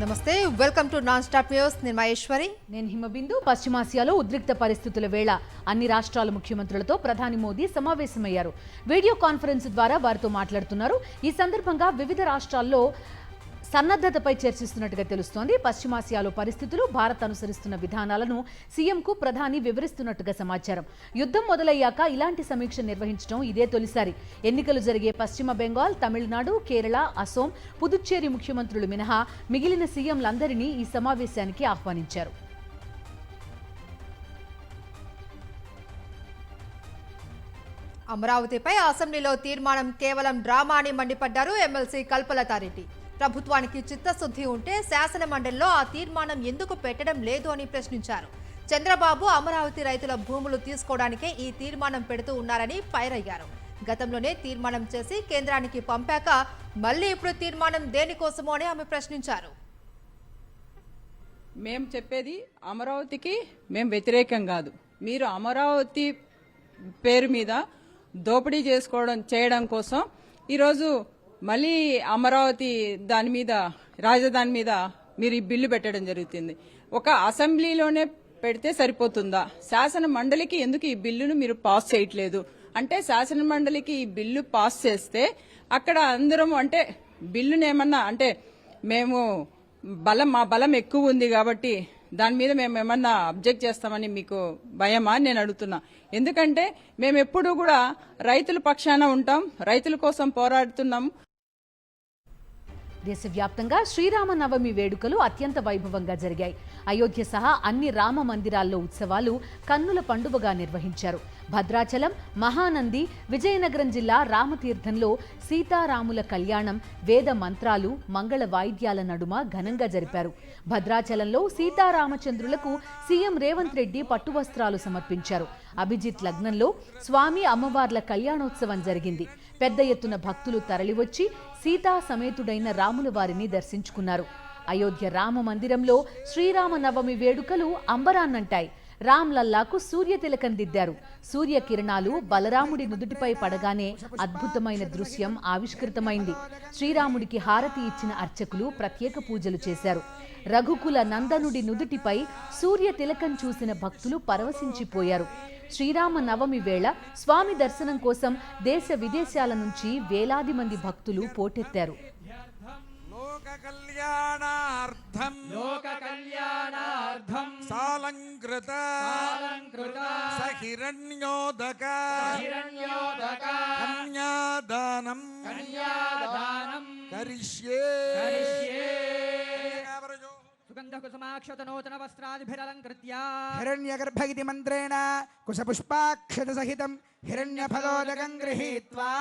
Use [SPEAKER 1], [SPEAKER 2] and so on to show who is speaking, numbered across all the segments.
[SPEAKER 1] నమస్తే, welcome to non stop news. నేను మహేశ్వరి.
[SPEAKER 2] నేను హిమబిందు. పశ్చిమాసియాలో ఉద్రిక్త పరిస్థితుల వేళ అన్ని రాష్ట్రాల ముఖ్యమంత్రులతో ప్రధాని మోదీ సమావేశమయ్యారు. వీడియో కాన్ఫరెన్స్ ద్వారా వారితో మాట్లాడుతున్నారు. ఈ సందర్భంగా వివిధ రాష్ట్రాల్లో సన్నద్ధతపై చర్చిస్తున్నట్టుగా తెలుస్తోంది. పశ్చిమాసియాలో పరిస్థితులు, భారత్ అనుసరిస్తున్న విధానాలను సీఎంకు ప్రధాని వివరిస్తున్నట్టుగా సమాచారం. యుద్ధం మొదలయ్యాక ఇలాంటి సమీక్ష నిర్వహించడం ఇదే తొలిసారి. ఎన్నికలు జరిగే పశ్చిమ బెంగాల్, తమిళనాడు, కేరళ, అసోం, పుదుచ్చేరి ముఖ్యమంత్రులు మినహా మిగిలిన సీఎంలందరినీ ఈ సమావేశానికి ఆహ్వానించారు.
[SPEAKER 1] అమరావతిపై అసెంబ్లీలో తీర్మానం కేవలం డ్రామా అని మండిపడ్డారు ఎమ్మెల్సీ కల్పలతారెడ్డి. ప్రభుత్వానికి చిత్తశుద్ధి ఉంటే శాసన మండలిలో ఆ తీర్మానం ఎందుకు పెట్టడం లేదు అని ప్రశ్నించారు. చంద్రబాబు అమరావతి రైతుల భూములు తీసుకోవడానికే ఈ తీర్మానం పెడుతూ ఉన్నారని ఫైర్ అయ్యారు. గతంలోనే తీర్మానం చేసి కేంద్రానికి పంపాక మళ్ళీ ఇప్పుడు తీర్మానం దేనికోసమో అని ఆమె ప్రశ్నించారు.
[SPEAKER 3] మేము చెప్పేది అమరావతికి మేము వ్యతిరేకం కాదు. మీరు అమరావతి పేరు మీద దోపిడీ చేయడం కోసం ఈరోజు మళ్ళీ అమరావతి దాని మీద, రాజధాని మీద మీరు ఈ బిల్లు పెట్టడం జరుగుతుంది. ఒక అసెంబ్లీలోనే పెడితే సరిపోతుందా? శాసన మండలికి ఎందుకు ఈ బిల్లును మీరు పాస్ చేయట్లేదు? అంటే శాసన మండలికి ఈ బిల్లు పాస్ చేస్తే అక్కడ అందరం అంటే బిల్లునేమన్నా అంటే మేము మా బలం ఎక్కువ ఉంది కాబట్టి దాని మీద మేము ఏమన్నా అబ్జెక్ట్ చేస్తామని మీకు భయమా అని నేను అడుగుతున్నా. ఎందుకంటే మేము ఎప్పుడూ కూడా రైతుల పక్షాన ఉంటాం, రైతుల కోసం పోరాడుతున్నాం.
[SPEAKER 2] దేశవ్యాప్తంగా శ్రీరామనవమి వేడుకలు అత్యంత వైభవంగా జరిగాయి. అయోధ్య సహా అన్ని రామ మందిరాల్లో ఉత్సవాలు కన్నుల పండుగగా నిర్వహించారు. భద్రాచలం, మహానంది, విజయనగరం జిల్లా రామతీర్థంలో సీతారాముల కళ్యాణం వేద మంత్రాలు, మంగళ వాయిద్యాల నడుమ ఘనంగా జరిపారు. భద్రాచలంలో సీతారామచంద్రులకు సీఎం రేవంత్ రెడ్డి పట్టువస్త్రాలు సమర్పించారు. అభిజిత్ లగ్నంలో స్వామి అమ్మవార్ల కళ్యాణోత్సవం జరిగింది. పెద్ద ఎత్తున భక్తులు తరలివచ్చి సీతా సమేతుడైన రాముల వారిని దర్శించుకున్నారు. అయోధ్య రామ మందిరంలో శ్రీరామనవమి వేడుకలు అంబరాన్నంటాయి. రామ్లల్లాకు సూర్య తిలకం దిద్దారు. సూర్య కిరణాలు బలరాముడి నుదుటిపై పడగానే అద్భుతమైన దృశ్యం ఆవిష్కృతమైంది. శ్రీరాముడికి హారతి ఇచ్చిన అర్చకులు ప్రత్యేక పూజలు చేశారు. రఘుకుల నందనుడి నుదుటిపై సూర్య తిలకం చూసిన భక్తులు పరవశించిపోయారు. శ్రీరామ నవమి వేళ స్వామి దర్శనం కోసం దేశ విదేశాల నుంచి వేలాది మంది భక్తులు పోటెత్తారు.
[SPEAKER 4] సుగంధకుసుమాక్షతనూతన వస్త్రాదిభిరలంకృత్య హిరణ్యగర్భగితి మంత్రేణ కుశపుష్పాక్షత సహితం హిరణ్యఫలోదకం గృహీత్వా.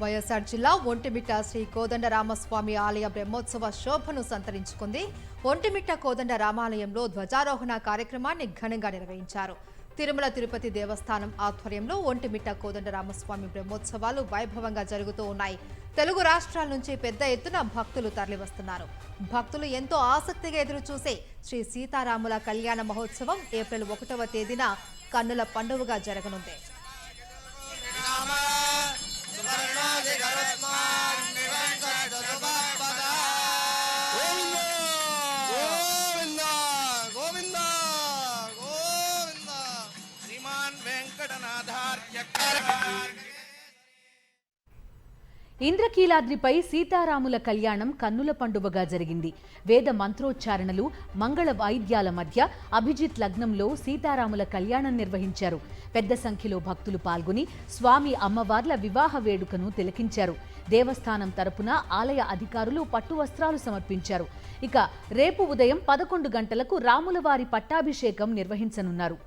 [SPEAKER 1] వైఎస్ఆర్ జిల్లా ఒంటిమిట్ట శ్రీ కోదండరామస్వామి ఆలయ బ్రహ్మోత్సవ శోభను సంతరించుకుంది. ఒంటిమిట్ట కోదండ రామాలయంలో ధ్వజారోహణ కార్యక్రమాన్ని ఘనంగా నిర్వహించారు. తిరుమల తిరుపతి దేవస్థానం ఆధ్వర్యంలో ఒంటిమిట్ట కోదండరామస్వామి బ్రహ్మోత్సవాలు వైభవంగా జరుగుతూ ఉన్నాయి. తెలుగు రాష్ట్రాల నుంచి పెద్ద ఎత్తున భక్తులు తరలివస్తున్నారు. భక్తులు ఎంతో ఆసక్తిగా ఎదురు చూసే శ్రీ సీతారాముల కళ్యాణ మహోత్సవం ఏప్రిల్ 1వ తేదీన కన్నుల పండుగగా జరగనుంది.
[SPEAKER 2] ఇంద్రకీలాద్రిపై సీతారాముల కళ్యాణం కన్నుల పండుగగా జరిగింది. వేద మంత్రోచ్చారణలు, మంగళ వాయిద్యాల మధ్య అభిజిత్ లగ్నంలో సీతారాముల కళ్యాణం నిర్వహించారు. పెద్ద సంఖ్యలో భక్తులు పాల్గొని స్వామి అమ్మవార్ల వివాహ వేడుకను తిలకించారు. దేవస్థానం తరపున ఆలయ అధికారులు పట్టు వస్త్రాలు సమర్పించారు. ఇక రేపు ఉదయం 11 గంటలకు రాములవారి పట్టాభిషేకం నిర్వహించనున్నారు.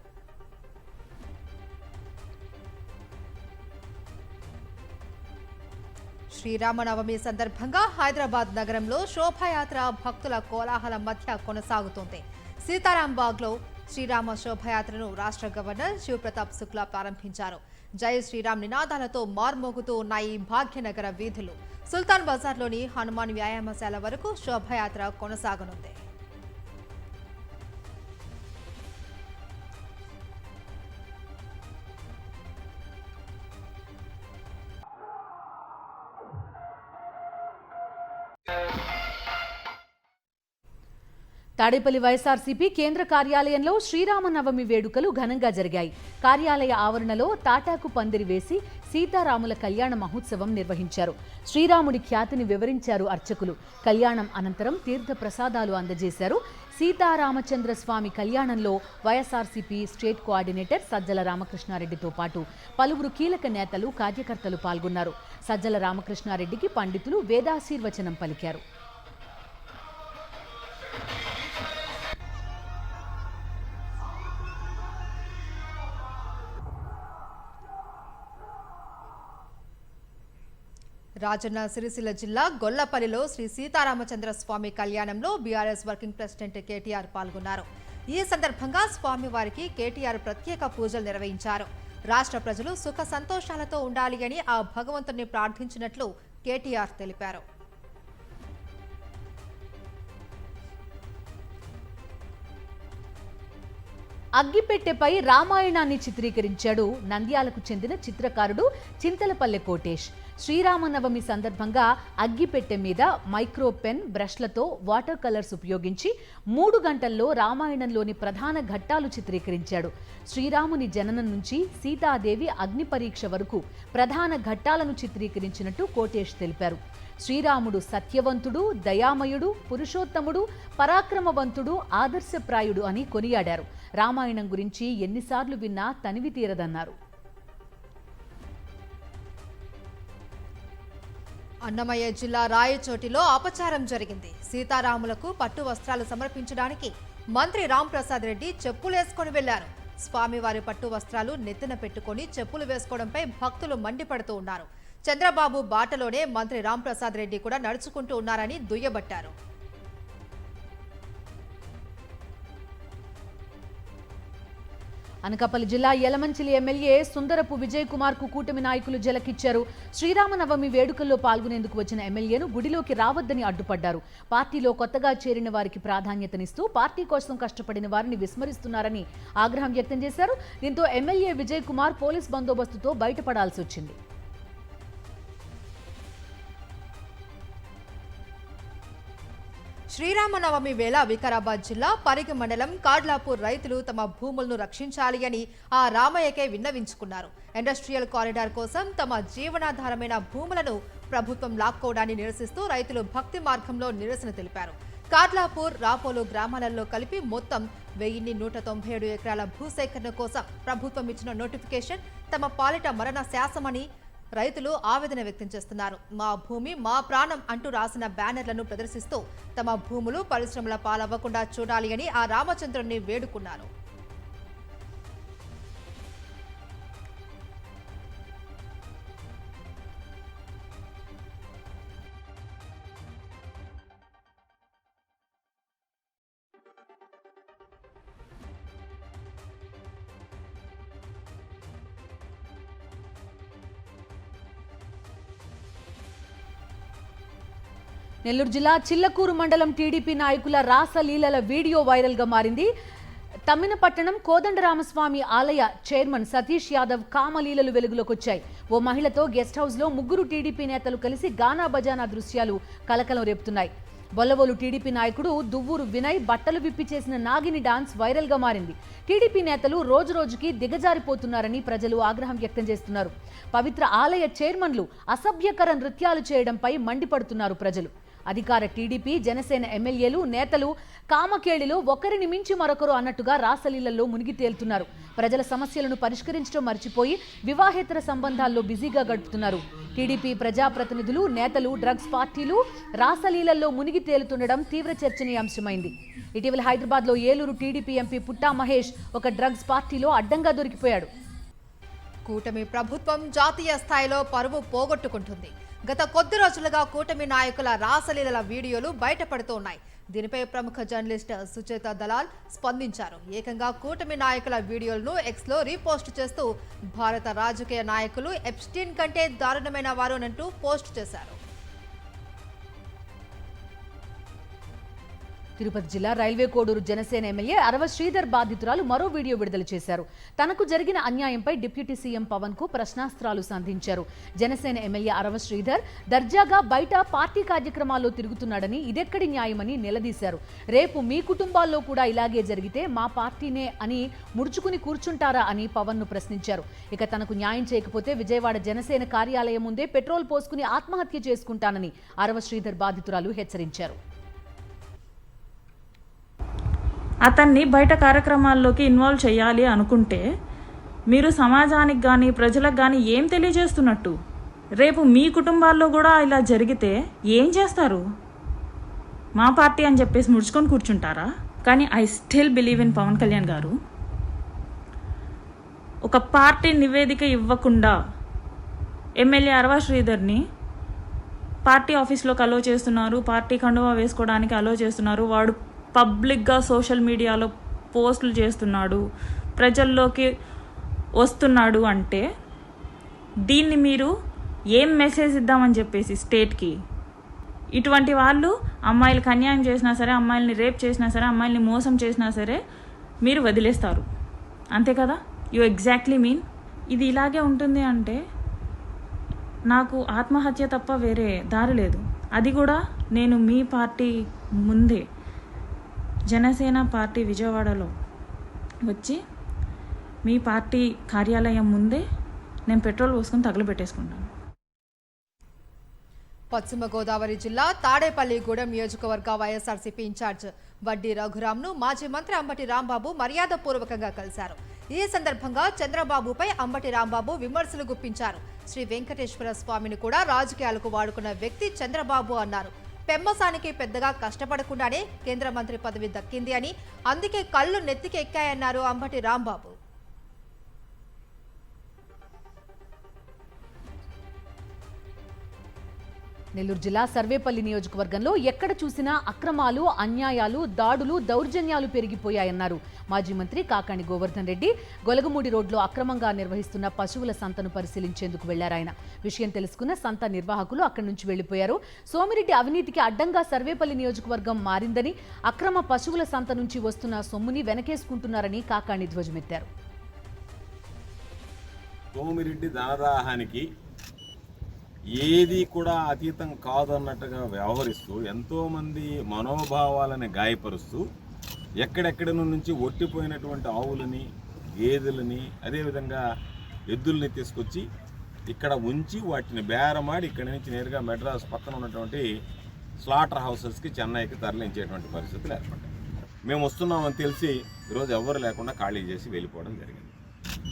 [SPEAKER 1] శ్రీరామనవమి సందర్భంగా హైదరాబాద్ నగరంలో శోభాయాత్ర భక్తుల కోలాహలం మధ్య కొనసాగుతోంది. సీతారాంబాగ్లో శ్రీరామ శోభాయాత్రను రాష్ట్ర గవర్నర్ శివప్రతాప్ శుక్లా ప్రారంభించారు. జై శ్రీరామ్ నినాదాలతో మార్మోగుతూ ఉన్నాయి భాగ్యనగర వీధులు. సుల్తాన్ బజార్లోని హనుమాన్ వ్యాయామశాల వరకు శోభాయాత్ర కొనసాగనుంది.
[SPEAKER 2] తాడేపల్లి వైఎస్ఆర్సీపీ కేంద్ర కార్యాలయంలో శ్రీరామనవమి వేడుకలు ఘనంగా జరిగాయి. కార్యాలయ ఆవరణలో తాటాకు పందిరి వేసి సీతారాముల కళ్యాణ మహోత్సవం నిర్వహించారు. శ్రీరాముడి ఖ్యాతిని వివరించారు అర్చకులు. కళ్యాణం అనంతరం తీర్థ ప్రసాదాలు అందజేశారు. సీతారామచంద్ర స్వామి కళ్యాణంలో వైఎస్ఆర్సీపీ స్టేట్ కోఆర్డినేటర్ సజ్జల రామకృష్ణారెడ్డితో పాటు పలువురు కీలక నేతలు, కార్యకర్తలు పాల్గొన్నారు. సజ్జల రామకృష్ణారెడ్డికి పండితులు వేదాశీర్వచనం పలికారు.
[SPEAKER 1] రాజన్న సిరిసిల్ల జిల్లా గొల్లపల్లిలో శ్రీ సీతారామచంద్ర స్వామి కళ్యాణంలో బీఆర్ఎస్ వర్కింగ్ ప్రెసిడెంట్ కేటీఆర్ పాల్గొన్నారు. ఈ సందర్భంగా స్వామివారికి కేటీఆర్ ప్రత్యేక పూజలు నిర్వహించారు. రాష్ట్ర ప్రజలు సుఖ సంతోషాలతో ఉండాలి అని ఆ భగవంతుని ప్రార్థించినట్లు కేటీఆర్ తెలిపారు.
[SPEAKER 2] అగ్గిపెట్టెపై రామాయణాన్ని చిత్రీకరించాడు నంద్యాలకు చెందిన చిత్రకారుడు చింతలపల్లె కోటేష్. శ్రీరామనవమి సందర్భంగా అగ్గిపెట్టె మీద మైక్రో పెన్, బ్రష్లతో వాటర్ కలర్స్ ఉపయోగించి 3 గంటల్లో రామాయణంలోని ప్రధాన ఘట్టాలు చిత్రీకరించాడు. శ్రీరాముని జననం నుంచి సీతాదేవి అగ్ని పరీక్ష వరకు ప్రధాన ఘట్టాలను చిత్రీకరించినట్టు కోటేష్ తెలిపారు. శ్రీరాముడు సత్యవంతుడు, దయామయుడు, పురుషోత్తముడు, పరాక్రమవంతుడు, ఆదర్శప్రాయుడు అని కొనియాడారు. రామాయణం గురించి ఎన్నిసార్లు విన్నా తనివి తీరదన్నారు.
[SPEAKER 1] అన్నమయ్య జిల్లా రాయచోటిలో అపచారం జరిగింది. సీతారాములకు పట్టు వస్త్రాలు సమర్పించడానికి మంత్రి రాంప్రసాద్ రెడ్డి చెప్పులేసుకొని వెళ్లారు. స్వామివారి పట్టు వస్త్రాలు నెత్తిన పెట్టుకుని చెప్పులు వేసుకోవడంపై భక్తులు మండిపడుతూ ఉన్నారు. చంద్రబాబు బాటలోనే మంత్రి రాంప్రసాద్ రెడ్డి కూడా నడుచుకుంటూ ఉన్నారని దుయ్యబట్టారు.
[SPEAKER 2] అనకాపల్లి జిల్లా యలమంచిలి ఎమ్మెల్యే సుందరపు విజయ్ కుమార్ కు కూటమి నాయకులు జలకిచ్చారు. శ్రీరామనవమి వేడుకల్లో పాల్గొనేందుకు వచ్చిన ఎమ్మెల్యేను గుడిలోకి రావద్దని అడ్డుపడ్డారు. పార్టీలో కొత్తగా చేరిన వారికి ప్రాధాన్యతనిస్తూ పార్టీ కోసం కష్టపడిన వారిని విస్మరిస్తున్నారని ఆగ్రహం వ్యక్తం చేశారు. దీంతో ఎమ్మెల్యే విజయ్ కుమార్ పోలీస్ బందోబస్తుతో బయటపడాల్సి వచ్చింది.
[SPEAKER 1] శ్రీరామనవమి వేళ వికారాబాద్ జిల్లా పరిగి మండలం కాడ్లాపూర్ రైతులు తమ భూములను రక్షించాలి అని ఆ రామయ్యకే విన్నవించుకున్నారు. ఇండస్ట్రియల్ కారిడార్ కోసం తమ జీవనాధారమైన భూములను ప్రభుత్వం లాక్కోవడాన్ని నిరసిస్తూ రైతులు భక్తి మార్గంలో నిరసన తెలిపారు. కాడ్లాపూర్, రాపోలు గ్రామాలలో కలిపి మొత్తం 1197 ఎకరాల భూసేకరణ కోసం ప్రభుత్వం ఇచ్చిన నోటిఫికేషన్ తమ పాలిట మరణ శాసమని రైతులు ఆవేదన వ్యక్తం చేస్తున్నారు. మా భూమి మా ప్రాణం అంటూ రాసిన బ్యానర్లను ప్రదర్శిస్తూ తమ భూములు పరిశ్రమల పాలవ్వకుండా చూడాలి అని ఆ రామచంద్రుడిని వేడుకున్నారు.
[SPEAKER 2] నెల్లూరు జిల్లా చిల్లకూరు మండలం టీడీపీ నాయకుల రాసలీలల వీడియో వైరల్గా మారింది. తమ్మినపట్టణం కోదండరామస్వామి ఆలయ చైర్మన్ సతీష్ యాదవ్ కామలీలలు వెలుగులోకి వచ్చాయి. ఓ మహిళతో గెస్ట్ హౌస్లో 3 టీడీపీ నేతలు కలిసి గానా బజానా దృశ్యాలు కలకలం రేపుతున్నాయి. బొల్లవోలు టీడీపీ నాయకుడు దువ్వూరు వినయ్ బట్టలు విప్పి చేసిన నాగిని డాన్స్ వైరల్గా మారింది. టీడీపీ నేతలు రోజురోజుకి దిగజారిపోతున్నారని ప్రజలు ఆగ్రహం వ్యక్తం చేస్తున్నారు. పవిత్ర ఆలయ చైర్మన్లు అసభ్యకర నృత్యాలు చేయడంపై మండిపడుతున్నారు ప్రజలు. అధికార టీడీపీ, జనసేన ఎమ్మెల్యేలు, నేతలు కామకేళిలో ఒకరిని మించి మరొకరు అన్నట్టుగా రాసలీలల్లో మునిగి తేలుతున్నారు. ప్రజల సమస్యలను పరిష్కరించడం మర్చిపోయి వివాహేతర సంబంధాల్లో బిజీగా గడుపుతున్నారు. టీడీపీ ప్రజాప్రతినిధులు, నేతలు డ్రగ్స్ పార్టీలు రాసలీలల్లో మునిగి తేలుతుండడం తీవ్ర చర్చనీయాంశమైంది. ఇటీవల హైదరాబాద్లో ఏలూరు టీడీపీ ఎంపీ పుట్టా మహేష్ ఒక డ్రగ్స్ పార్టీలో అడ్డంగా దొరికిపోయాడు.
[SPEAKER 1] కూటమి ప్రభుత్వం జాతీయ స్థాయిలో పరువు పోగొట్టుకుంటుంది. గత కొద్ది రోజులుగా కూటమి నాయకుల రాసలీలల వీడియోలు బయటపడుతూ ఉన్నాయి. దీనిపై ప్రముఖ జర్నలిస్ట్ సుచేత దలాల్ స్పందించారు. ఏకంగా కూటమి నాయకుల వీడియోలను ఎక్స్లో రీపోస్ట్ చేస్తూ భారత రాజకీయ నాయకులు ఎప్స్టీన్ కంటే దారుణమైన వారు అంటూ పోస్ట్ చేశారు.
[SPEAKER 2] తిరుపతి జిల్లా రైల్వే కోడూరు జనసేన ఎమ్మెల్యే అరవ శ్రీధర్ బాధితురాలు మరో వీడియో విడుదల చేశారు. తనకు జరిగిన అన్యాయంపై డిప్యూటీ సీఎం పవన్ కు ప్రశ్నాస్త్రాలు సంధించారు. జనసేన ఎమ్మెల్యే అరవ శ్రీధర్ దర్జాగా బయట పార్టీ కార్యక్రమాల్లో తిరుగుతున్నాడని, ఇదెక్కడి న్యాయమని నిలదీశారు. రేపు మీ కుటుంబాల్లో కూడా ఇలాగే జరిగితే మా పార్టీనే అని ముడుచుకుని కూర్చుంటారా అని పవన్ ను ప్రశ్నించారు. ఇక తనకు న్యాయం చేయకపోతే విజయవాడ జనసేన కార్యాలయం ముందే పెట్రోల్ పోసుకుని ఆత్మహత్య చేసుకుంటానని అరవ శ్రీధర్ బాధితురాలు హెచ్చరించారు.
[SPEAKER 5] అతన్ని బయట కార్యక్రమాల్లోకి ఇన్వాల్వ్ చేయాలి అనుకుంటే మీరు సమాజానికి కానీ ప్రజలకు కానీ ఏం తెలియజేస్తున్నట్టు? రేపు మీ కుటుంబాల్లో కూడా ఇలా జరిగితే ఏం చేస్తారు? మా పార్టీ అని చెప్పేసి ముడుచుకొని కూర్చుంటారా? కానీ I still believe in Pawan Kalyan garu. ఒక పార్టీ నివేదిక ఇవ్వకుండా ఎమ్మెల్యే అరవ శ్రీధర్ని పార్టీ ఆఫీస్లోకి అలో చేస్తున్నారు, పార్టీ కండువా వేసుకోవడానికి అలో చేస్తున్నారు. వాడు పబ్లిక్గా సోషల్ మీడియాలో పోస్టులు చేస్తున్నాడు, ప్రజల్లోకి వస్తున్నాడు అంటే దీన్ని మీరు ఏం మెసేజ్ ఇద్దామని చెప్పేసి స్టేట్కి? ఇటువంటి వాళ్ళు అమ్మాయిలకు అన్యాయం చేసినా సరే, అమ్మాయిల్ని రేప్ చేసినా సరే, అమ్మాయిల్ని మోసం చేసినా సరే మీరు వదిలేస్తారు, అంతే కదా? యు ఎగ్జాక్ట్లీ మీన్ ఇది ఇలాగే ఉంటుంది అంటే నాకు ఆత్మహత్య తప్ప వేరే దారి లేదు. అది కూడా నేను మీ పార్టీ ముందే జనసేన పార్టీ విజయవాడలో వచ్చి మీ పార్టీ కార్యాలయం ముందే నేను పెట్రోల్ పోసుకొని తగలబెట్టేసుకుంటాను.
[SPEAKER 1] పశ్చిమ గోదావరి జిల్లా తాడేపల్లిగూడెం నియోజకవర్గ వైఎస్ఆర్సీపీ ఇన్ఛార్జ్ వడ్డీ రఘురాంను మాజీ మంత్రి అంబటి రాంబాబు మర్యాదపూర్వకంగా కలిశారు. ఈ సందర్భంగా చంద్రబాబుపై అంబటి రాంబాబు విమర్శలు గుప్పించారు. శ్రీ వెంకటేశ్వర స్వామిని కూడా రాజకీయాలకు వాడుకున్న వ్యక్తి చంద్రబాబు అన్నారు. పెమ్మసానికి పెద్దగా కష్టపడకుండానే కేంద్ర మంత్రి పదవి దక్కింది అని, అందుకే కళ్ళు నెత్తికి ఎక్కాయన్నారు అంబటి రాంబాబు.
[SPEAKER 2] నెల్లూరు జిల్లా సర్వేపల్లి నియోజకవర్గంలో ఎక్కడ చూసినా అక్రమాలు, అన్యాయాలు, దాడులు, దౌర్జన్యాలు పెరిగిపోయాయన్నారు మాజీ మంత్రి కాకాణి గోవర్ధన్ రెడ్డి. గొలగమూడి రోడ్లో అక్రమంగా నిర్వహిస్తున్న పశువుల సంతను పరిశీలించేందుకు వెళ్లారాయన. విషయం తెలుసుకున్న సంత నిర్వాహకులు అక్కడి నుంచి వెళ్లిపోయారు. సోమిరెడ్డి అవినీతికి అడ్డంగా సర్వేపల్లి నియోజకవర్గం మారిందని, అక్రమ పశువుల సంత నుంచి వస్తున్న సొమ్ముని వెనకేసుకుంటున్నారని కాకాణి ధ్వజమెత్తారు.
[SPEAKER 6] సోమిరెడ్డి ధనదాహానికి ఏది కూడా అతీతం కాదన్నట్టుగా వ్యవహరిస్తూ ఎంతోమంది మనోభావాలని గాయపరుస్తూ ఎక్కడెక్కడి నుంచి ఒట్టిపోయినటువంటి ఆవులని, గేదెలని, అదేవిధంగా ఎద్దుల్ని తీసుకొచ్చి ఇక్కడ ఉంచి వాటిని బేరమాడి ఇక్కడి నుంచి నేరుగా మెడ్రాస్ పక్కన ఉన్నటువంటి స్లాటర్ హౌసెస్కి, చెన్నైకి తరలించేటువంటి పరిస్థితులు ఏర్పడ్డాయి. మేము వస్తున్నామని తెలిసి ఈరోజు ఎవ్వరు లేకుండా ఖాళీ చేసి వెళ్ళిపోవడం జరిగింది.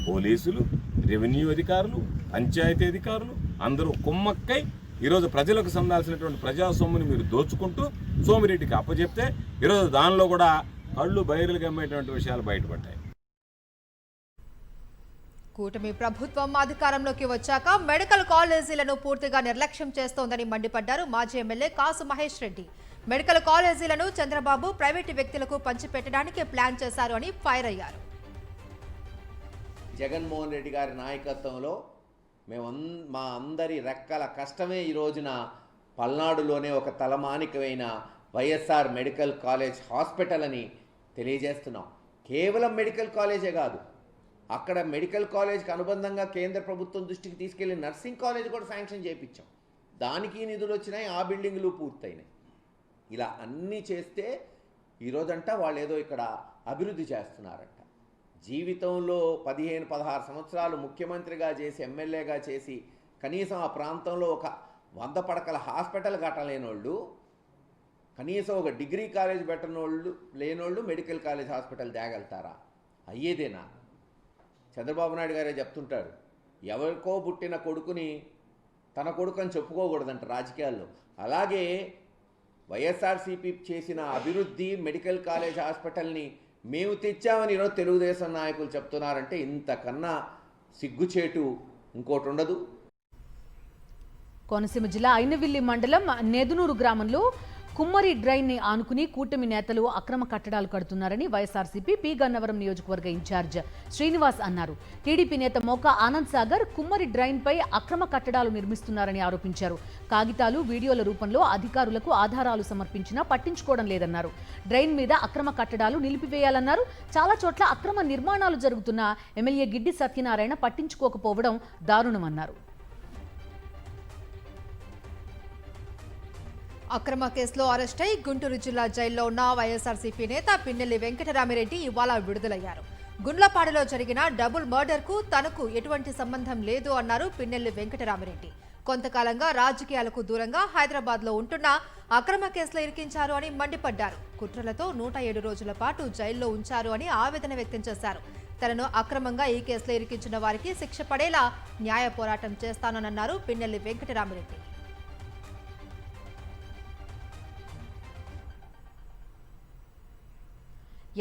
[SPEAKER 6] పోలీసులు, రెవెన్యూ అధికారులు, పంచాయతీ అధికారులు అందరూ కుమ్మక్కై ఈరోజు ప్రజలకు సందాల్సినటువంటి ప్రజా సొమ్ముని మీరు దోచుకుంటూ సోమిరెడ్డికి అప్పచెప్తే ఈరోజు దానిలో కూడా కళ్ళు బయలుగా అమ్మేటువంటి విషయాలు బయటపడ్డాయి.
[SPEAKER 1] కూటమి ప్రభుత్వం అధికారంలోకి వచ్చాక మెడికల్ కాలేజీలను పూర్తిగా నిర్లక్ష్యం చేస్తోందని మండిపడ్డారు మాజీ ఎమ్మెల్యే కాసు మహేష్ రెడ్డి. మెడికల్ కాలేజీలను చంద్రబాబు ప్రైవేటు వ్యక్తులకు పంచిపెట్టడానికి ప్లాన్ చేశారు అని ఫైర్ అయ్యారు.
[SPEAKER 7] జగన్మోహన్ రెడ్డి గారి నాయకత్వంలో మా అందరి రెక్కల కష్టమే ఈ రోజున పల్నాడులోనే ఒక తలమానికమైన వైఎస్ఆర్ మెడికల్ కాలేజ్ హాస్పిటల్ అని తెలియజేస్తున్నాం. కేవలం మెడికల్ కాలేజే కాదు, అక్కడ మెడికల్ కాలేజ్కి అనుబంధంగా కేంద్ర ప్రభుత్వం దృష్టికి తీసుకెళ్లి నర్సింగ్ కాలేజ్ కూడా శాంక్షన్ చేయించాం. దానికి నిధులు వచ్చినాయి, ఆ బిల్డింగులు పూర్తయినాయి. ఇలా అన్నీ చేస్తే ఈరోజంట వాళ్ళు ఏదో ఇక్కడ అభివృద్ధి చేస్తున్నారంట. జీవితంలో 15-16 సంవత్సరాలు ముఖ్యమంత్రిగా చేసి, ఎమ్మెల్యేగా చేసి కనీసం ఆ ప్రాంతంలో ఒక 100 పడకల హాస్పిటల్ కట్టలేనోళ్ళు, కనీసం ఒక డిగ్రీ కాలేజ్ లేనోళ్ళు మెడికల్ కాలేజ్ హాస్పిటల్ తేగలుగుతారా? అయ్యేదేనా? చంద్రబాబు నాయుడు గారే చెప్తుంటారు, ఎవరికో పుట్టిన కొడుకుని తన కొడుకు అని చెప్పుకోకూడదంట రాజకీయాల్లో. అలాగే వైఎస్ఆర్సీపీ చేసిన అభివృద్ధి మెడికల్ కాలేజ్ హాస్పిటల్ని మేము తెచ్చామని ఈరోజు తెలుగుదేశం నాయకులు చెప్తున్నారంటే ఇంతకన్నా సిగ్గుచేటు ఇంకోటి ఉండదు.
[SPEAKER 2] కోనసీమ జిల్లా ఐనవిల్లి మండలం నెదునూరు గ్రామంలో కుమ్మరి డ్రైన్ ని ఆనుకుని కూటమి నేతలు అక్రమ కట్టడాలు కడుతున్నారని వైఎస్ఆర్సీపీ పి గన్నవరం నియోజకవర్గ ఇన్ఛార్జ్ శ్రీనివాస్ అన్నారు. టీడీపీ నేత మోకా ఆనంద్ సాగర్ కుమ్మరి డ్రైన్ పై అక్రమ కట్టడాలు నిర్మిస్తున్నారని ఆరోపించారు. కాగితాలు, వీడియోల రూపంలో అధికారులకు ఆధారాలు సమర్పించినా పట్టించుకోవడం లేదన్నారు. డ్రైన్ మీద అక్రమ కట్టడాలు నిలిపివేయాలన్నారు. చాలా చోట్ల అక్రమ నిర్మాణాలు జరుగుతున్న ఎమ్మెల్యే గిడ్డి సత్యనారాయణ పట్టించుకోకపోవడం దారుణమన్నారు.
[SPEAKER 1] అక్రమ కేసులో అరెస్ట్ అయి గుంటూరు జిల్లా జైల్లో ఉన్న వైఎస్ఆర్సీపీ నేత పిన్నెల్లి వెంకటరామిరెడ్డి ఇవాళ విడుదలయ్యారు. గుండ్లపాడులో జరిగిన డబుల్ మర్డర్కు తనకు ఎటువంటి సంబంధం లేదు అన్నారు పిన్నెల్లి వెంకటరామిరెడ్డి. కొంతకాలంగా రాజకీయాలకు దూరంగా హైదరాబాద్లో ఉంటున్న అక్రమ కేసులో ఇరికించారు అని మండిపడ్డారు. కుట్రలతో 107 రోజుల పాటు జైల్లో ఉంచారు అని ఆవేదన వ్యక్తం చేశారు. తనను అక్రమంగా ఈ కేసులో ఇరికించిన వారికి శిక్ష పడేలా న్యాయ పోరాటం చేస్తానన్నారు పిన్నెల్లి వెంకటరామిరెడ్డి.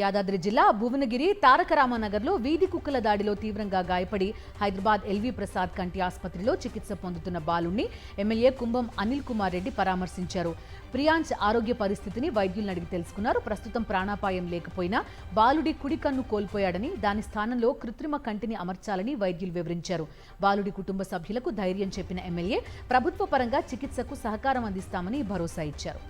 [SPEAKER 2] యాదాద్రి జిల్లా భువనగిరి తారకరామనగర్లో వీధి కుక్కల దాడిలో తీవ్రంగా గాయపడి హైదరాబాద్ ఎల్వి ప్రసాద్ కంటి ఆసుపత్రిలో చికిత్స పొందుతున్న బాలుణ్ణి ఎమ్మెల్యే కుంభం అనిల్ కుమార్ రెడ్డి పరామర్శించారు. ప్రియాంశ్ ఆరోగ్య పరిస్థితిని వైద్యులను అడిగి తెలుసుకున్నారు. ప్రస్తుతం ప్రాణాపాయం లేకపోయినా బాలుడి కుడి కన్ను కోల్పోయాడని, దాని స్థానంలో కృత్రిమ కంటిని అమర్చాలని వైద్యులు వివరించారు. బాలుడి కుటుంబ సభ్యులకు ధైర్యం చెప్పిన ఎమ్మెల్యే ప్రభుత్వ పరంగా చికిత్సకు సహకారం అందిస్తామని భరోసా ఇచ్చారు.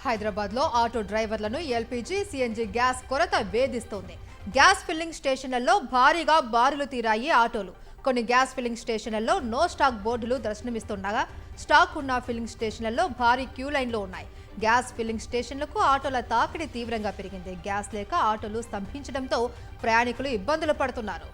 [SPEAKER 1] హైదరాబాద్లో ఆటో డ్రైవర్లను ఎల్పీజీ, సీఎన్జీ గ్యాస్ కొరత వేధిస్తోంది. గ్యాస్ ఫిల్లింగ్ స్టేషన్లలో భారీగా బారులు తీరాయి ఆటోలు. కొన్ని గ్యాస్ ఫిల్లింగ్ స్టేషన్లలో నో స్టాక్ బోర్డులు దర్శనమిస్తుండగా స్టాక్ ఉన్న ఫిల్లింగ్ స్టేషన్లలో భారీ క్యూ లైన్లు ఉన్నాయి. గ్యాస్ ఫిల్లింగ్ స్టేషన్లకు ఆటోల తాకిడి తీవ్రంగా పెరిగింది. గ్యాస్ లేక ఆటోలు స్తంభించడంతో ప్రయాణికులు ఇబ్బందులు పడుతున్నారు.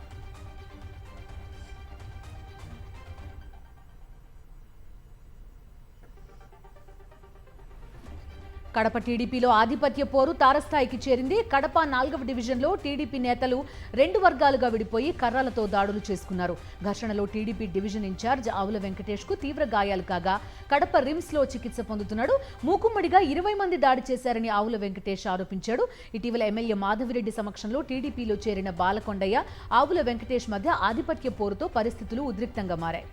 [SPEAKER 2] కడప టీడీపీలో ఆధిపత్య పోరు తారస్థాయికి చేరింది. కడప 4వ డివిజన్లో టీడీపీ నేతలు 2 వర్గాలుగా విడిపోయి కర్రలతో దాడులు చేసుకున్నారు. ఘర్షణలో టీడీపీ డివిజన్ ఇన్ఛార్జ్ ఆవుల వెంకటేష్కు తీవ్ర గాయాలు కాగా కడప రిమ్స్లో చికిత్స పొందుతున్నాడు. మూకుమ్మడిగా 20 మంది దాడి చేశారని ఆవుల వెంకటేష్ ఆరోపించాడు. ఇటీవల ఎమ్మెల్యే మాధవిరెడ్డి సమక్షంలో టీడీపీలో చేరిన బాలకొండయ్య, ఆవుల వెంకటేష్ మధ్య ఆధిపత్య పోరుతో పరిస్థితులు ఉద్రిక్తంగా మారాయి.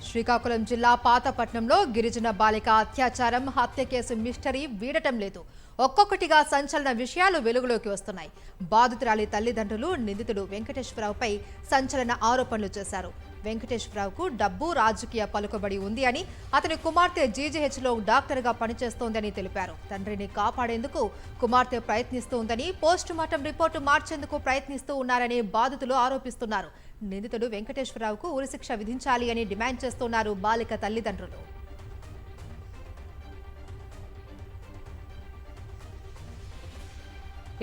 [SPEAKER 1] శ్రీకాకుళం జిల్లా పాతపట్నంలో గిరిజన బాలిక అత్యాచారం, హత్య కేసు మిస్టరీ వీడటం లేదు. ఒక్కొక్కటిగా సంచలన విషయాలు వెలుగులోకి వస్తున్నాయి. బాధితురాలి తల్లిదండ్రులు నిందితుడు వెంకటేశ్వరరావుపై సంచలన ఆరోపణలు చేశారు. వెంకటేశ్వరరావుకు డబ్బు, రాజకీయ పలుకుబడి ఉంది అని, అతని కుమార్తె జీజీహెచ్లో డాక్టర్గా పనిచేస్తోందని తెలిపారు. తండ్రిని కాపాడేందుకు కుమార్తె ప్రయత్నిస్తోందని, పోస్టుమార్టం రిపోర్టు మార్చేందుకు ప్రయత్నిస్తూ ఉన్నారని బాధితులు ఆరోపిస్తున్నారు. నిందితుడు వెంకటేశ్వరరావుకు ఉరిశిక్ష విధించాలి అని డిమాండ్ చేస్తున్నారు బాలిక తల్లిదండ్రులు.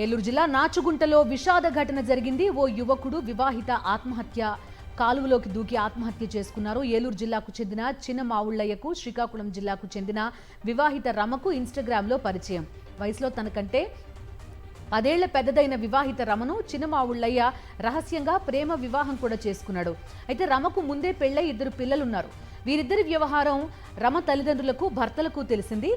[SPEAKER 2] ఏలూరు జిల్లా నాచుగుంటలో విషాద ఘటన జరిగింది. ఓ యువకుడు వివాహిత ఆత్మహత్య కాలువలోకి దూకి ఆత్మహత్య చేసుకున్నారు. ఏలూరు జిల్లాకు చెందిన చిన్న మావుళ్లయ్యకు శ్రీకాకుళం జిల్లాకు చెందిన వివాహిత రమకు ఇన్స్టాగ్రామ్లో పరిచయం. వయసులో తనకంటే 10 ఏళ్ల పెద్దదైన వివాహిత రమను చిన్నమావుళ్లయ్య రహస్యంగా ప్రేమ వివాహం కూడా చేసుకున్నాడు. అయితే రమకు ముందే పెళ్ళై 2 పిల్లలున్నారు. వీరిద్దరి వ్యవహారం రమ తల్లిదండ్రులకు, భర్తలకు తెలిసింది.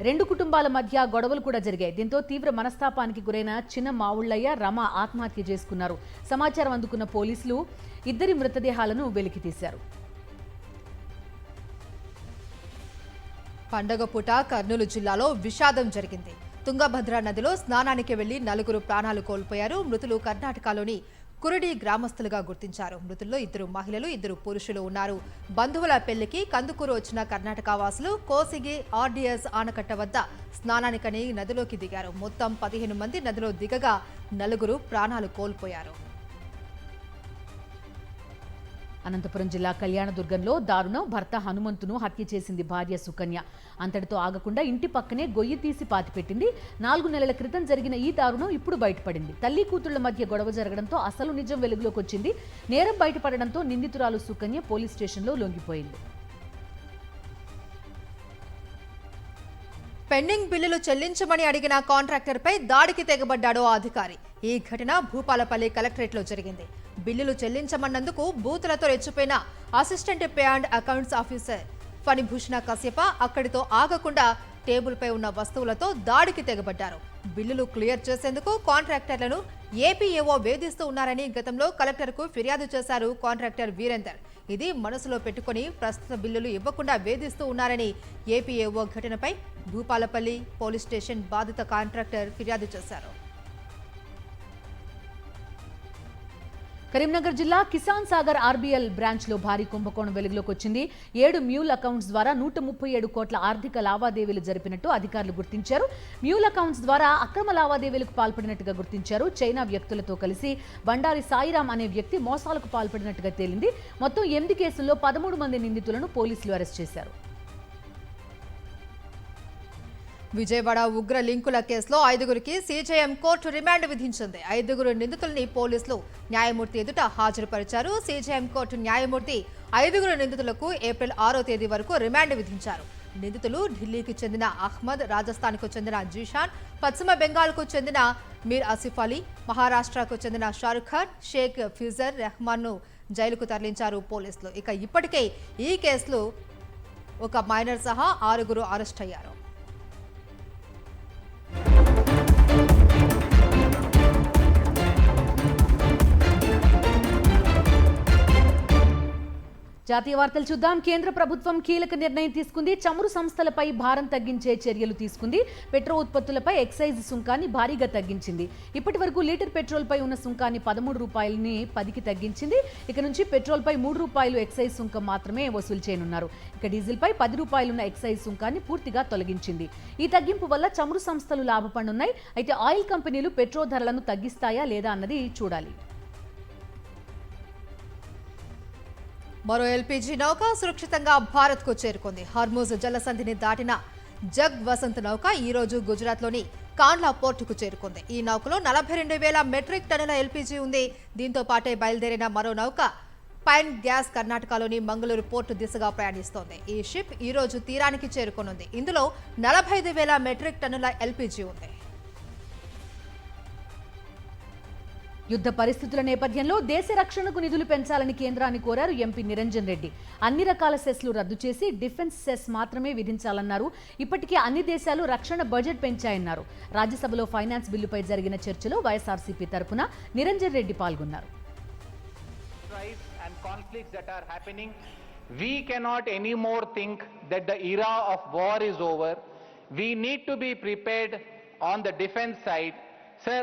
[SPEAKER 2] 2 కుటుంబాల మధ్య గొడవలు కూడా జరిగాయి. దీంతో తీవ్ర మనస్తాపానికి గురైన చిన్న మావుళ్లయ్య, రమ ఆత్మహత్య చేసుకున్నారు. సమాచారం అందుకున్న పోలీసులు ఇద్దరి మృతదేహాలను వెలికితీశారు.
[SPEAKER 1] పండగ పూట కర్నూలు జిల్లాలో విషాదం జరిగింది. తుంగభద్ర నదిలో స్నానానికి వెళ్లి 4 ప్రాణాలు కోల్పోయారు. మృతులు కర్ణాటకలోని కురుడి గ్రామస్తులుగా గుర్తించారు. మృతుల్లో 2 మహిళలు, 2 పురుషులు ఉన్నారు. బంధువుల పెళ్లికి కందుకూరు వచ్చిన కర్ణాటక వాసులు కోసిగి ఆర్డీఎస్ ఆనకట్ట వద్ద స్నానానికని నదిలోకి దిగారు. మొత్తం 15 మంది నదిలో దిగగా 4 ప్రాణాలు కోల్పోయారు.
[SPEAKER 2] అనంతపురం జిల్లా కళ్యాణదుర్గంలో దారుణం. భర్త హనుమంతును హత్య చేసింది భార్య సుకన్య. అంతటితో ఆగకుండా ఇంటి పక్కనే గొయ్యి తీసి పాతిపెట్టింది. 4 నెలల క్రితం జరిగిన ఈ దారుణం ఇప్పుడు బయటపడింది. తల్లి కూతుళ్ల మధ్య గొడవ జరగడంతో అసలు నిజం వెలుగులోకి వచ్చింది. నేరం బయటపడడంతో నిందితురాలు సుకన్య పోలీస్ స్టేషన్లో లొంగిపోయింది.
[SPEAKER 1] పెండింగ్ బిల్లులు చెల్లించమని అడిగిన కాంట్రాక్టర్పై దాడికి తెగబడ్డాడో అధికారి. ఈ ఘటన భూపాలపల్లి కలెక్టరేట్లో జరిగింది. బిల్లులు చెల్లించమన్నందుకు బూతులతో రెచ్చిపోయిన assistant pay and accounts officer Phanibhushan Kashyapa అక్కడితో ఆగకుండా టేబుల్పై ఉన్న వస్తువులతో దాడికి తెగబడ్డారు. బిల్లులు క్లియర్ చేసేందుకు కాంట్రాక్టర్లను ఏపీఏఓ వేధిస్తూ ఉన్నారని గతంలో కలెక్టర్కు ఫిర్యాదు చేశారు కాంట్రాక్టర్ వీరేందర్. ఇది మనసులో పెట్టుకుని ప్రస్తుత బిల్లులు ఇవ్వకుండా వేధిస్తూ ఉన్నారని ఏపీఏఓ ఘటనపై భూపాలపల్లి పోలీస్ స్టేషన్ బాధిత కాంట్రాక్టర్ ఫిర్యాదు చేశారు.
[SPEAKER 2] కరీంనగర్ జిల్లా కిసాన్ సాగర్ ఆర్బీఎల్ బ్రాంచ్ లో భారీ కుంభకోణం వెలుగులోకి వచ్చింది. 7 మ్యూల్ అకౌంట్స్ ద్వారా 137 కోట్ల ఆర్థిక లావాదేవీలు జరిపినట్టు అధికారులు గుర్తించారు. మ్యూల్ అకౌంట్స్ ద్వారా అక్రమ లావాదేవీలకు పాల్పడినట్టుగా గుర్తించారు. చైనా వ్యక్తులతో కలిసి బండారి సాయిరాం అనే వ్యక్తి మోసాలకు పాల్పడినట్టుగా తేలింది. మొత్తం 8 కేసుల్లో 13 మంది నిందితులను పోలీసులు అరెస్ట్ చేశారు.
[SPEAKER 1] విజయవాడ ఉగ్ర లింకుల కేసులో 5గురికి సీజేఎం కోర్టు రిమాండ్ విధించింది. 5గురు నిందితుల్ని పోలీసులు న్యాయమూర్తి ఎదుట హాజరుపరిచారు. సీజేఎం కోర్టు న్యాయమూర్తి 5గురు నిందితులకు ఏప్రిల్ 6వ తేదీ వరకు రిమాండ్ విధించారు. నిందితులు ఢిల్లీకి చెందిన అహ్మద్, రాజస్థాన్కు చెందిన జీషాన్, పశ్చిమ బెంగాల్కు చెందిన మీర్ ఆసిఫ్ అలీ, మహారాష్ట్రకు చెందిన షారుఖ్ ఖాన్, షేక్ ఫిజర్ రెహమాన్ను జైలుకు తరలించారు పోలీసులు. ఇక ఇప్పటికే ఈ కేసులో ఒక మైనర్ సహా 6గురు అరెస్ట్ అయ్యారు.
[SPEAKER 2] జాతీయ వార్తలు చూద్దాం. కేంద్ర ప్రభుత్వం కీలక నిర్ణయం తీసుకుంది. చమురు సంస్థలపై భారం తగ్గించే చర్యలు తీసుకుంది. పెట్రో ఉత్పత్తులపై ఎక్సైజ్ సుంకాన్ని భారీగా తగ్గించింది. ఇప్పటి వరకు లీటర్ పెట్రోల్పై ఉన్న సుంకాన్ని 13 రూపాయలని 10కి తగ్గించింది. ఇక నుంచి పెట్రోల్పై 3 రూపాయలు ఎక్సైజ్ సుంకం మాత్రమే వసూలు చేయనున్నారు. ఇక డీజిల్పై 10 రూపాయలున్న ఎక్సైజ్ సుంకాన్ని పూర్తిగా తొలగించింది. ఈ తగ్గింపు వల్ల చమురు సంస్థలు లాభపడున్నాయి. అయితే ఆయిల్ కంపెనీలు పెట్రోల్ ధరలను తగ్గిస్తాయా లేదా అన్నది చూడాలి.
[SPEAKER 1] మరో ఎల్పీజీ నౌక సురక్షితంగా భారత్కు చేరుకుంది. హార్మూజ్ జలసంధిని దాటిన జగ్ వసంత్ నౌక ఈ రోజు గుజరాత్లోని కాండ్లా పోర్టుకు చేరుకుంది. ఈ నౌకలో 42,000 మెట్రిక్ టన్నుల ఎల్పీజీ ఉంది. దీంతో పాటే బయలుదేరిన మరో నౌక పైన్ గ్యాస్ కర్ణాటకలోని మంగళూరు పోర్టు దిశగా ప్రయాణిస్తోంది. ఈ షిప్ ఈ రోజు తీరానికి చేరుకోనుంది. ఇందులో 45,000 మెట్రిక్ టన్నుల ఎల్పీజీ ఉంది.
[SPEAKER 2] యుద్ధ పరిస్థితుల నేపథ్యంలో దేశ రక్షణకు నిధులు పెంచాలని కేంద్రాన్ని కోరారు ఎంపీ నిరంజన్ రెడ్డి. అన్ని రకాల సెస్లు రద్దు చేసి డిఫెన్స్ సెస్ మాత్రమే విధించాలన్నారు. ఇప్పటికే అన్ని దేశాలు రక్షణ బడ్జెట్ పెంచాయన్నారు. రాజ్యసభలో ఫైనాన్స్ బిల్లుపై జరిగిన చర్చలో వైఎస్ఆర్సీపీ తరపున నిరంజన్ రెడ్డి పాల్గొన్నారు.
[SPEAKER 8] We cannot anymore think that the era of war is over. We need to be prepared on the defense side. Sir,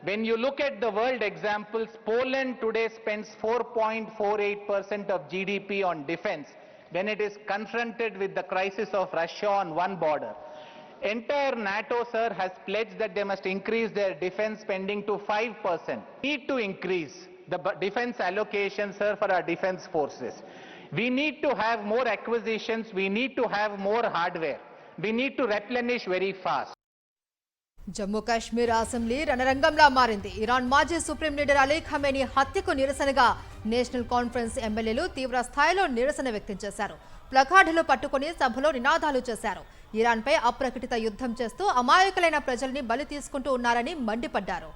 [SPEAKER 8] when you look at the world examples, Poland today spends 4.48% of GDP on defense when it is confronted with the crisis of Russia on one border. Entire NATO, sir, has pledged that they must increase their defense spending to 5%. Need to increase the defense allocation, sir, for our defense forces. We need to have more acquisitions. We need to have more hardware. We need to replenish very fast.
[SPEAKER 1] Jammu Kashmir assembly రణరంగంలా మారింది. Iran మాజీ supreme leader Ali Khamenei హత్యకు నిరసనగా national conference ఎమ్మెల్యేలు తీవ్ర స్థాయిలో నిరసన వ్యక్తం చేశారు. ప్లకార్డులు పట్టుకుని సభలో నినాదాలు చేశారు. ఇరాన్పై అప్రకటిత యుద్ధం చేస్తూ అమాయకులైన ప్రజల్ని బలి తీసుకుంటూ ఉన్నారని మండిపడ్డారు.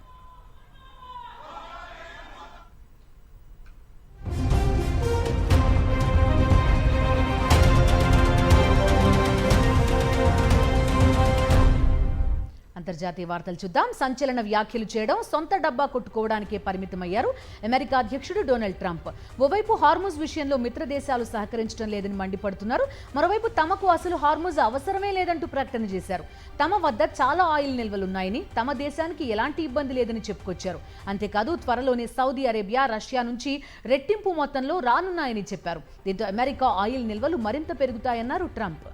[SPEAKER 2] అంతర్జాతీయ వార్తలు చూద్దాం. సంచలన వ్యాఖ్యలు చేయడం, సొంత డబ్బా కొట్టుకోవడానికే పరిమితమయ్యారు అమెరికా అధ్యక్షుడు డొనాల్డ్ ట్రంప్. ఓవైపు హార్మూజ్ విషయంలో మిత్ర దేశాలు సహకరించడం లేదని మండిపడుతున్నారు. మరోవైపు తమకు అసలు హార్మూజ్ అవసరమే లేదంటూ ప్రకటన చేశారు. తమ వద్ద చాలా ఆయిల్ నిల్వలున్నాయని, తమ దేశానికి ఎలాంటి ఇబ్బంది లేదని చెప్పుకొచ్చారు. అంతేకాదు త్వరలోనే సౌదీ అరేబియా, రష్యా నుంచి రెట్టింపు మొత్తంలో రానున్నాయని చెప్పారు. దీంతో అమెరికా ఆయిల్ నిల్వలు మరింత పెరుగుతాయన్నారు ట్రంప్.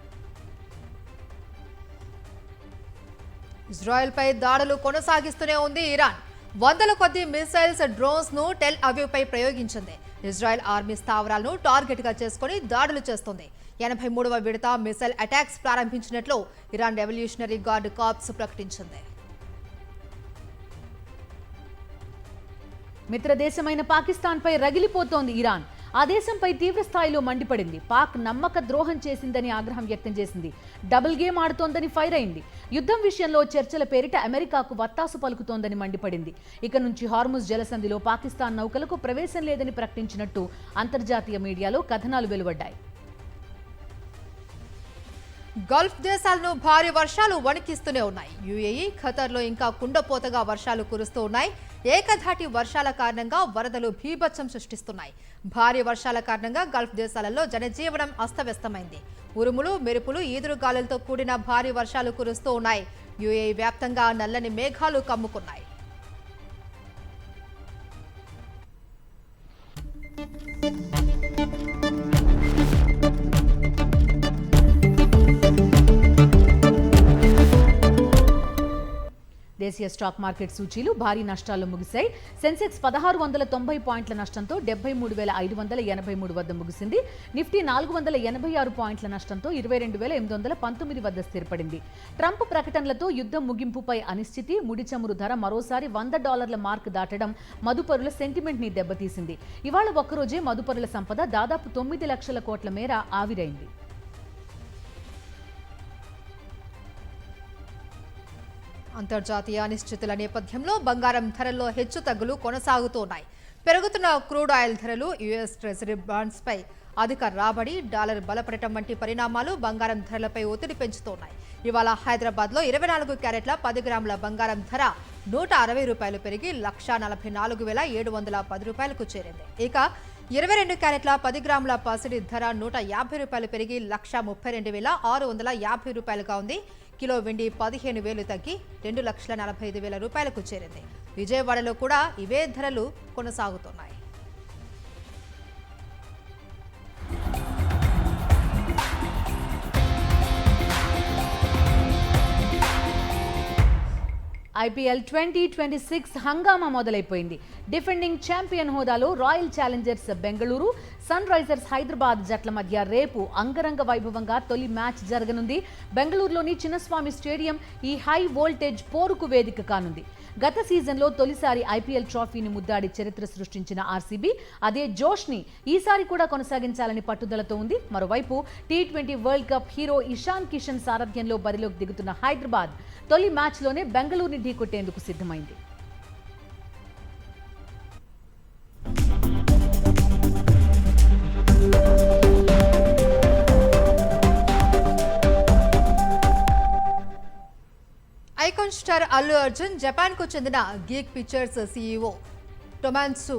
[SPEAKER 1] ఇజ్రాయెల్పై దాడులు కొనసాగిస్తూనే ఉంది ఇరాన్. వందల కొద్ది మిసైల్స్, డ్రోన్స్ ను టెల్ అవీవ్ పై ప్రయోగించింది. ఇజ్రాయెల్ ఆర్మీ స్థావరాలను టార్గెట్ గా చేసుకుని దాడులు చేస్తుంది. 83వ విడత మిసైల్ అటాక్స్ ప్రారంభించినట్లు ఇరాన్ రెవల్యూషనరీ గార్డ్ కార్ప్స్ ప్రకటించింది.
[SPEAKER 2] మిత్రదేశమైన పాకిస్తాన్పై రగిలిపోతోంది ఇరాన్. ఆ దేశంపై తీవ్ర స్థాయిలో మండిపడింది. పాక్ నమ్మక ద్రోహం చేసిందని ఆగ్రహం వ్యక్తం చేసింది. డబుల్ గేమ్ ఆడుతోందని ఫైర్ అయింది. యుద్ధం విషయంలో చర్చల పేరిట అమెరికాకు వత్తాసు పలుకుతోందని మండిపడింది. ఇక నుంచి హార్ముజ్ జలసంధిలో పాకిస్తాన్ నౌకలకు ప్రవేశం లేదని ప్రకటించినట్టు అంతర్జాతీయ మీడియాలో కథనాలు వెలువడ్డాయి.
[SPEAKER 1] గల్ఫ్ దేశాలను భారీ వర్షాలు వణికిస్తూనే ఉన్నాయి. యుఏఈ, ఖతర్లో ఇంకా కుండపోతగా వర్షాలు కురుస్తూ ఉన్నాయి. ఏకధాటి వర్షాల కారణంగా వరదలు భీభత్సం సృష్టిస్తున్నాయి. భారీ వర్షాల కారణంగా గల్ఫ్ దేశాలలో జనజీవనం అస్తవ్యస్తమైంది. ఉరుములు, మెరుపులు, ఈదురుగాలులతో కూడిన భారీ వర్షాలు కురుస్తూ ఉన్నాయి. యుఏఈ వ్యాప్తంగా నల్లని మేఘాలు కమ్ముకున్నాయి.
[SPEAKER 2] దేశీయ స్టాక్ మార్కెట్ సూచీలు భారీ నష్టాల్లో ముగిశాయి. సెన్సెక్స్ 1690 పాయింట్ల నష్టంతో 73,583 వద్ద ముగిసింది. నిఫ్టీ 486 పాయింట్ల నష్టంతో 22,819 వద్ద స్థిరపడింది. ట్రంప్ ప్రకటనలతో యుద్ధం ముగింపుపై అనిశ్చితి, ముడి చమురు ధర మరోసారి $100 మార్క్ దాటడం మదుపరుల సెంటిమెంట్ ని దెబ్బతీసింది. ఇవాళ ఒక్కరోజే మదుపరుల సంపద దాదాపు 9 లక్షల కోట్ల మేర ఆవిరైంది.
[SPEAKER 1] అంతర్జాతీయ అనిశ్చితుల నేపథ్యంలో బంగారం ధరల్లో హెచ్చుతగ్గులు కొనసాగుతున్నాయి. పెరుగుతున్న క్రూడ్ ఆయిల్ ధరలు, యుఎస్ ట్రెజరీ బాండ్స్పై అధిక రాబడి, డాలర్ బలపడటం వంటి పరిణామాలు బంగారం ధరలపై ఒత్తిడి పెంచుతున్నాయి. ఇవాళ హైదరాబాద్లో 24 క్యారెట్ల 10 గ్రాముల బంగారం ధర ₹160 పెరిగి 1,40,710 రూపాయలకు చేరింది. ఇక 22 క్యారెట్ల 10 గ్రాముల పసిడి ధర ₹150 పెరిగి 1,32,650 రూపాయలుగా ఉంది. కిలో వెండి 15,000 తగ్గి 2,45,000 రూపాయలకు చేరింది. విజయవాడలో కూడా ఇవే ధరలు కొనసాగుతున్నాయి.
[SPEAKER 2] ఐపీఎల్ 2026 హంగామా మొదలైపోయింది. డిఫెండింగ్ ఛాంపియన్ హోదాలో Royal Challengers Bengaluru, Sun Risers Hyderabad జట్ల మధ్య రేపు అంగరంగ వైభవంగా తొలి మ్యాచ్ జరగనుంది. బెంగళూరులోని చిన్నస్వామి స్టేడియం ఈ హై వోల్టేజ్ పోరుకు వేదిక కానుంది. గత సీజన్లో తొలిసారి ఐపీఎల్ ట్రోఫీని ముద్దాడి చరిత్ర సృష్టించిన ఆర్సీబీ అదే జోష్ని ఈసారి కూడా కొనసాగించాలని పట్టుదలతో ఉంది. మరోవైపు T20 world cup hero Ishan Kishan సారథ్యంలో బరిలోకి దిగుతున్న హైదరాబాద్ తొలి మ్యాచ్లోనే బెంగళూరుని ఢీకొట్టేందుకు సిద్ధమైంది.
[SPEAKER 1] Icon star Allu Arjun Japan కు చెందిన గీక్ పిక్చర్స్ సీఈఓ టొమాట్సు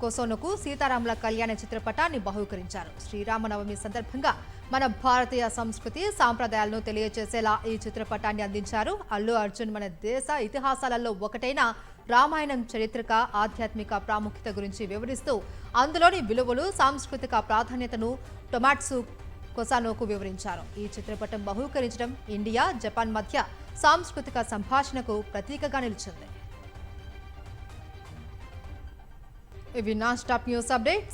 [SPEAKER 1] కొసోనోకు సీతారాముల కళ్యాణ చిత్రపటాన్ని బహూకరించారు. శ్రీరామనవమి సందర్భంగా మన భారతీయ సంస్కృతి సాంప్రదాయాలను తెలియజేసేలా ఈ చిత్రపటాన్ని అందించారు. అల్లు అర్జున్ మన దేశ ఇతిహాసాలలో ఒకటైన రామాయణం చారిత్రక, ఆధ్యాత్మిక ప్రాముఖ్యత గురించి వివరిస్తూ అందులోని విలువలు, సాంస్కృతిక ప్రాధాన్యతను టొమాట్సు కొసానోకు వివరించారు. ఈ చిత్రపటం బహూకరించడం ఇండియా, జపాన్ మధ్య సాంస్కృతిక సంభాషణకు ప్రతీకగా నిలిచింది. ఇవి నాన్ స్టాప్ న్యూస్ అప్డేట్స్.